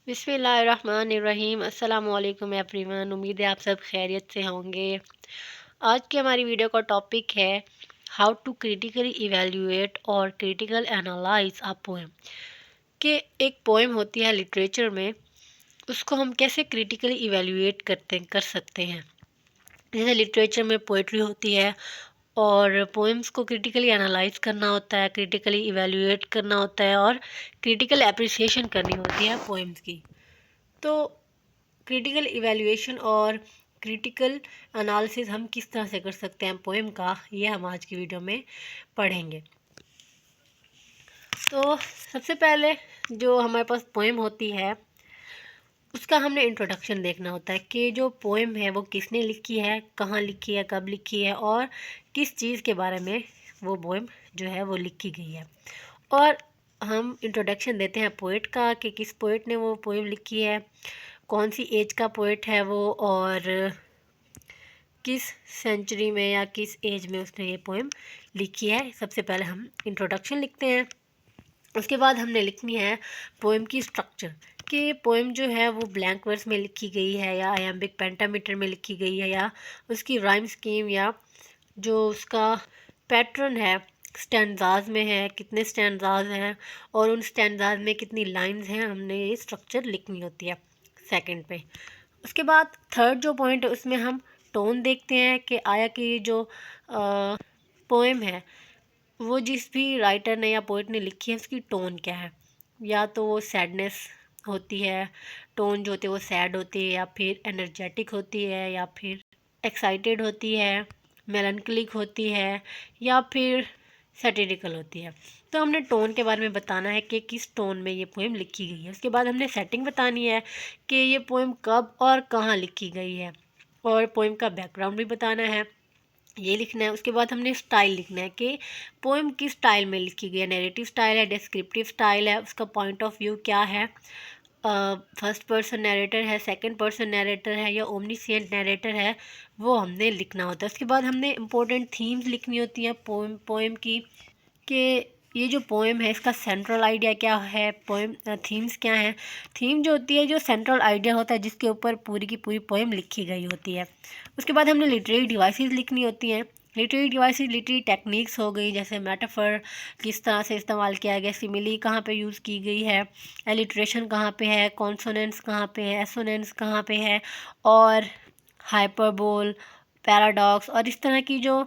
बिस्मिल्लाहिर्रहमानिर्रहीम अस्सलाम वालेकुम एवरीवन। उम्मीद है आप सब खैरियत से होंगे। आज की हमारी वीडियो का टॉपिक है हाउ टू क्रिटिकली इवैल्यूएट और क्रिटिकल एनालाइज अ पोएम। कि एक पोएम होती है लिटरेचर में, उसको हम कैसे क्रिटिकली इवैल्यूएट कर सकते हैं। जैसे लिटरेचर में पोइट्री होती है और पोएम्स को क्रिटिकली एनालाइज करना होता है, क्रिटिकली इवैल्यूएट करना होता है और क्रिटिकल एप्रिसिएशन करनी होती है पोएम्स की। तो क्रिटिकल इवैल्यूएशन और क्रिटिकल एनालिसिस हम किस तरह से कर सकते हैं पोएम का, ये हम आज की वीडियो में पढ़ेंगे। तो सबसे पहले जो हमारे पास पोएम होती है उसका हमने इंट्रोडक्शन देखना होता है कि जो पोएम है वो किसने लिखी है, कहाँ लिखी है, कब लिखी है और किस चीज़ के बारे में वो पोएम जो है वो लिखी गई है। और हम इंट्रोडक्शन देते हैं पोएट का कि किस पोएट ने वो पोएम लिखी है, कौन सी एज का पोएट है वो और किस सेंचुरी में या किस एज में उसने ये पोएम लिखी है। सबसे पहले हम इंट्रोडक्शन लिखते हैं। उसके बाद हमने लिखनी है पोएम की स्ट्रक्चर, कि पोएम जो है वो ब्लैंक वर्स में लिखी गई है या आयम्बिक पेंटामीटर में लिखी गई है या उसकी राइम स्कीम या जो उसका पैटर्न है स्टैंजाज में है, कितने स्टैंजाज हैं और उन स्टैंजाज में कितनी लाइंस हैं, हमने ये स्ट्रक्चर लिखनी होती है सेकंड पे। उसके बाद थर्ड जो पॉइंट है उसमें हम टोन देखते हैं कि आया कि जो पोएम है वो जिस भी राइटर ने या पोइट ने लिखी है उसकी टोन क्या है। या तो वो सैडनेस होती है, टोन जो होती है वो सैड होती है या फिर एनर्जेटिक होती है या फिर एक्साइटेड होती है, मेलनक्लिक होती है या फिर सैटिरिकल होती है। तो हमने टोन के बारे में बताना है कि किस टोन में ये पोएम लिखी गई है। उसके बाद हमने सेटिंग बतानी है कि ये पोएम कब और कहाँ लिखी गई है और पोएम का बैकग्राउंड भी बताना है, ये लिखना है। उसके बाद हमने स्टाइल लिखना है कि पोएम किस स्टाइल में लिखी गई है, नैरेटिव स्टाइल है, डिस्क्रिप्टिव स्टाइल है, उसका पॉइंट ऑफ व्यू क्या है, फर्स्ट पर्सन नैरेटर है, सेकंड पर्सन नैरेटर है या ओमनीसिएंट नैरेटर है, वो हमने लिखना होता है। उसके बाद हमने इम्पोर्टेंट थीम्स लिखनी होती हैं पोएम की, कि ये जो पोएम है इसका सेंट्रल आइडिया क्या है, पोएम थीम्स क्या हैं। थीम जो होती है जो सेंट्रल आइडिया होता है जिसके ऊपर पूरी की पूरी पोएम लिखी गई होती है। उसके बाद हमने लिटरेरी डिवाइसेस लिखनी होती हैं। लिटरेरी डिवाइसेस लिटरेरी टेक्निक्स हो गई, जैसे मेटाफर किस तरह से इस्तेमाल किया गया, सिमिली कहाँ पे यूज़ की गई है, एलिट्रेशन कहाँ पे है, कॉन्सोनेंट्स कहाँ पे है, एसोनेंट्स कहाँ पे है और हाइपरबोल, पैराडॉक्स और इस तरह की जो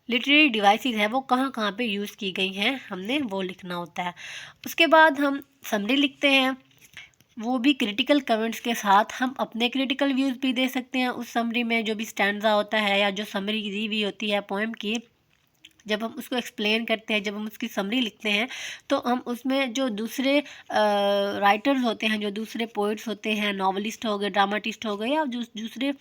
लिटरेरी डिवाइसेस है वो कहाँ कहाँ पे यूज़ की गई हैं, हमने वो लिखना होता है। उसके बाद हम समरी लिखते हैं, वो भी क्रिटिकल कमेंट्स के साथ हम अपने क्रिटिकल व्यूज़ भी दे सकते हैं। उस समरी में जो भी स्टैंजा होता है या जो समरी दी हुई होती है पोएम की, जब हम उसको एक्सप्लेन करते हैं, जब हम उसकी समरी लिखते हैं तो हम उसमें जो दूसरे राइटर्स होते हैं, जो दूसरे पोइट्स होते हैं, नॉवलिस्ट हो गए, ड्रामाटिस्ट हो गए या जो दूसरे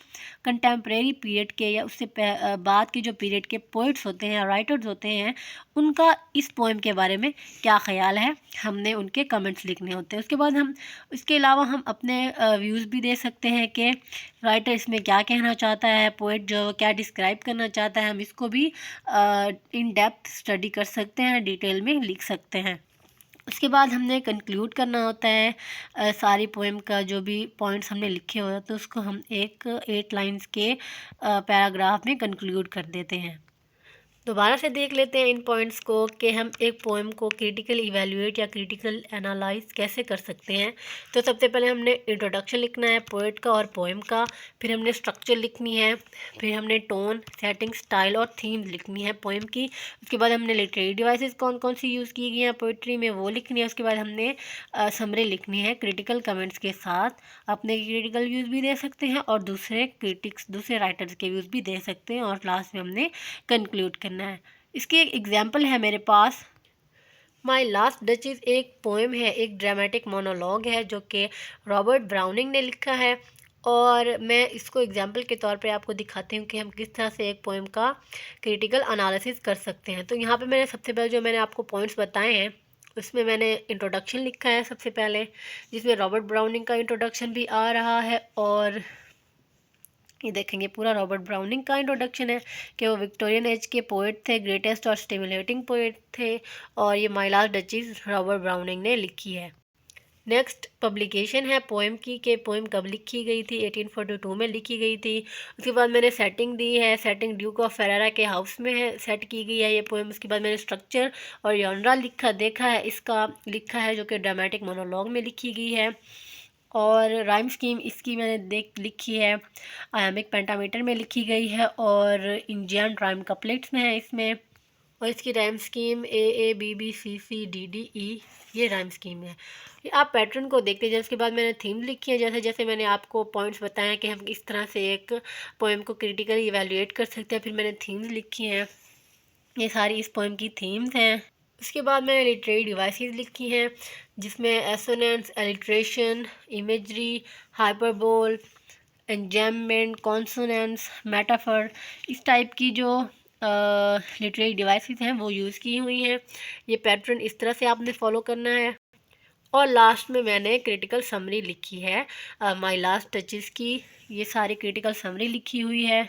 कंटेम्प्रेरी पीरियड के या उससे बाद के जो पीरियड के पोइट्स होते हैं, राइटर्स होते हैं, उनका इस पोएम के बारे में क्या ख्याल है, हमने उनके कमेंट्स लिखने होते हैं। उसके बाद हम इसके अलावा हम अपने व्यूज़ भी दे सकते हैं कि राइटर इसमें क्या कहना चाहता है, पोइट जो क्या डिस्क्राइब करना चाहता है, हम इसको भी इन डेप्थ स्टडी कर सकते हैं, डिटेल में लिख सकते हैं। उसके बाद हमने कंक्लूड करना होता है सारी पोएम का जो भी पॉइंट्स हमने लिखे हुए हैं, तो उसको हम एक 8 लाइंस के पैराग्राफ में कंक्लूड कर देते हैं। दोबारा से देख लेते हैं इन पॉइंट्स को कि हम एक पोएम को क्रिटिकल इवैल्यूएट या क्रिटिकल एनालाइज कैसे कर सकते हैं। तो सबसे पहले हमने इंट्रोडक्शन लिखना है पोएट का और पोएम का, फिर हमने स्ट्रक्चर लिखनी है, फिर हमने टोन, सेटिंग, स्टाइल और थीम्स लिखनी है पोएम की। उसके बाद हमने लिटरेरी डिवाइसेस कौन कौन सी यूज़ की गई हैं पोइट्री में वो लिखनी है। उसके बाद हमने समरी लिखनी है क्रिटिकल कमेंट्स के साथ, अपने क्रिटिकल व्यूज़ भी दे सकते हैं और दूसरे राइटर्स के व्यूज़ भी दे सकते हैं और लास्ट में हमने कंक्लूड करना है। इसकी एक एग्जांपल है मेरे पास, माई लास्ट डचेस एक पोएम है, एक ड्रामेटिक मोनोलॉग है जो कि रॉबर्ट ब्राउनिंग ने लिखा है और मैं इसको एग्जांपल के तौर पे आपको दिखाती हूँ कि हम किस तरह से एक पोएम का क्रिटिकल एनालिसिस कर सकते हैं। तो यहाँ पे मैंने सबसे पहले जो मैंने आपको पॉइंट्स बताए हैं उसमें मैंने इंट्रोडक्शन लिखा है सबसे पहले, जिसमें रॉबर्ट ब्राउनिंग का इंट्रोडक्शन भी आ रहा है और ये देखेंगे पूरा रॉबर्ट ब्राउनिंग का इंट्रोडक्शन है कि वो विक्टोरियन एज के पोएट थे, ग्रेटेस्ट और स्टिमुलेटिंग पोएट थे और ये my last duchess Robert browning ने लिखी है। नेक्स्ट पब्लिकेशन है पोएम की, कि पोएम कब लिखी गई थी। 1842 में लिखी गई थी। उसके बाद मैंने सेटिंग दी है, सेटिंग ड्यूक ऑफ फेरेरा के हाउस में है, सेट की गई है ये पोएम। उसके बाद मैंने स्ट्रक्चर और जॉनरा देखा है, इसका लिखा है जो कि ड्रामेटिक मोनोलॉग में लिखी गई है। और राइम स्कीम इसकी मैंने लिखी है, आयामिक पेंटामीटर में लिखी गई है, और इंडियन राइम कपलेट्स में है इसमें। और इसकी rhyme scheme A B B C C D D E, ये राइम स्कीम है। ये आप पैटर्न को देखते जाए। उसके बाद मैंने थीम्स लिखी है, जैसे जैसे मैंने आपको पॉइंट्स बताए हैं कि हम किस तरह से एक पोएम को क्रिटिकली इवेलुएट कर सकते हैं। फिर मैंने थीम्स लिखी हैं, ये सारी इस पोएम की थीम्स हैं। उसके बाद मैंने लिटरेरी डिवाइसेस लिखी हैं, जिसमें assonance, alliteration, imagery, hyperbole, enjambment, consonance, metaphor, इस टाइप की जो लिटरेरी डिवाइसेस हैं वो यूज़ की हुई हैं। ये पैटर्न इस तरह से आपने फॉलो करना है। और लास्ट में मैंने क्रिटिकल समरी लिखी है, माय लास्ट टचेस की, ये सारी क्रिटिकल समरी लिखी हुई है,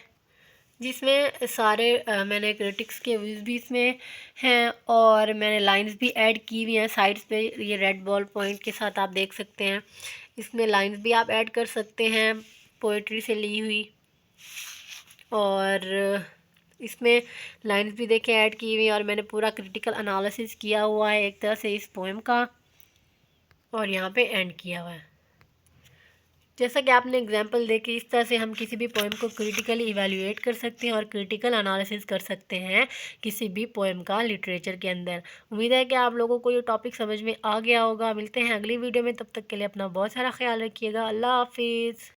जिसमें सारे मैंने क्रिटिक्स के व्यूज़ भी इसमें हैं, और मैंने लाइंस भी ऐड की हुई हैं साइड्स पे। ये रेड बॉल पॉइंट के साथ आप देख सकते हैं, इसमें लाइंस भी आप ऐड कर सकते हैं पोइट्री से ली हुई। और इसमें लाइंस भी देखें ऐड की हुई, और मैंने पूरा क्रिटिकल एनालिसिस किया हुआ है एक तरह से इस पोएम का, और यहाँ पे एंड किया हुआ है। जैसा कि आपने एग्जांपल देखी, इस तरह से हम किसी भी पोएम को क्रिटिकली इवैल्यूएट कर सकते हैं और क्रिटिकल एनालिसिस कर सकते हैं किसी भी पोएम का लिटरेचर के अंदर। उम्मीद है कि आप लोगों को ये टॉपिक समझ में आ गया होगा। मिलते हैं अगली वीडियो में, तब तक के लिए अपना बहुत सारा ख्याल रखिएगा। अल्लाह हाफिज़।